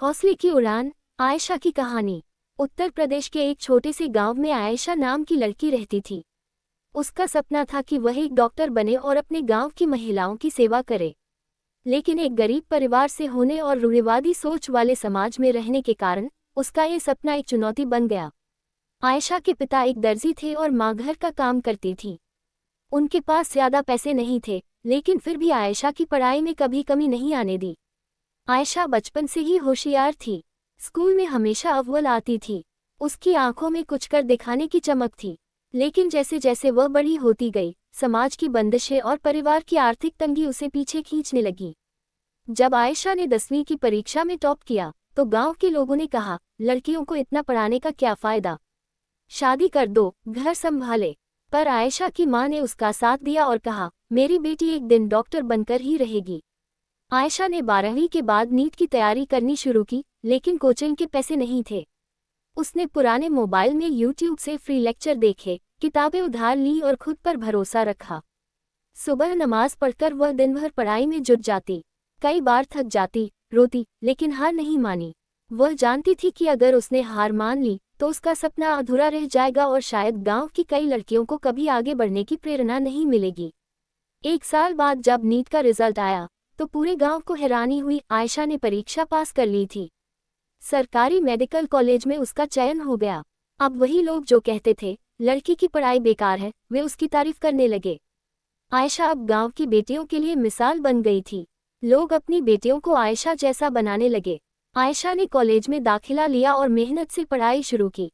हौसले की उड़ान। आयशा की कहानी। उत्तर प्रदेश के एक छोटे से गांव में आयशा नाम की लड़की रहती थी। उसका सपना था कि वह एक डॉक्टर बने और अपने गांव की महिलाओं की सेवा करे। लेकिन एक गरीब परिवार से होने और रूढ़िवादी सोच वाले समाज में रहने के कारण उसका ये सपना एक चुनौती बन गया। आयशा के पिता एक दर्जी थे और माँ घर का काम करती थी। उनके पास ज्यादा पैसे नहीं थे, लेकिन फिर भी आयशा की पढ़ाई में कभी कमी नहीं आने दी। आयशा बचपन से ही होशियार थी। स्कूल में हमेशा अव्वल आती थी। उसकी आंखों में कुछ कर दिखाने की चमक थी। लेकिन जैसे जैसे वह बड़ी होती गई, समाज की बंदिशें और परिवार की आर्थिक तंगी उसे पीछे खींचने लगी। जब आयशा ने 10वीं की परीक्षा में टॉप किया, तो गांव के लोगों ने कहा, लड़कियों को इतना पढ़ाने का क्या फायदा, शादी कर दो, घर संभाले। पर आयशा की मां ने उसका साथ दिया और कहा, मेरी बेटी एक दिन डॉक्टर बनकर ही रहेगी। आयशा ने 12वीं के बाद नीट की तैयारी करनी शुरू की, लेकिन कोचिंग के पैसे नहीं थे। उसने पुराने मोबाइल में यूट्यूब से फ्री लेक्चर देखे, किताबें उधार ली और खुद पर भरोसा रखा। सुबह नमाज पढ़कर वह दिन भर पढ़ाई में जुट जाती। कई बार थक जाती, रोती, लेकिन हार नहीं मानी। वह जानती थी कि अगर उसने हार मान ली तो उसका सपना अधूरा रह जाएगा और शायद गांव की कई लड़कियों को कभी आगे बढ़ने की प्रेरणा नहीं मिलेगी। 1 साल बाद जब नीट का रिजल्ट आया, तो पूरे गांव को हैरानी हुई। आयशा ने परीक्षा पास कर ली थी। सरकारी मेडिकल कॉलेज में उसका चयन हो गया। अब वही लोग जो कहते थे लड़की की पढ़ाई बेकार है, वे उसकी तारीफ करने लगे। आयशा अब गांव की बेटियों के लिए मिसाल बन गई थी। लोग अपनी बेटियों को आयशा जैसा बनाने लगे। आयशा ने कॉलेज में दाखिला लिया और मेहनत से पढ़ाई शुरू की।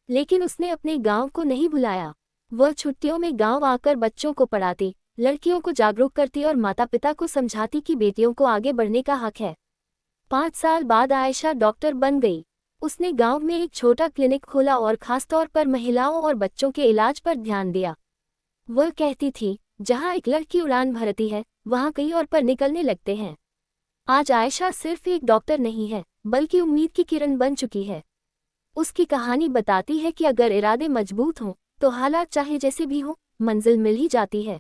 लेकिन उसने अपने गांव को नहीं भुलाया। वह छुट्टियों में गांव आकर बच्चों को पढ़ाती, लड़कियों को जागरूक करती और माता पिता को समझाती कि बेटियों को आगे बढ़ने का हक है। 5 साल बाद आयशा डॉक्टर बन गई। उसने गांव में एक छोटा क्लिनिक खोला और खासतौर पर महिलाओं और बच्चों के इलाज पर ध्यान दिया। वह कहती थी, जहां एक लड़की उड़ान भरती है, वहां कई और पर निकलने लगते हैं। आज आयशा सिर्फ एक डॉक्टर नहीं है, बल्कि उम्मीद की किरण बन चुकी है। उसकी कहानी बताती है कि अगर इरादे मजबूत हों, तो हालात चाहे जैसे भी हों, मंजिल मिल ही जाती है।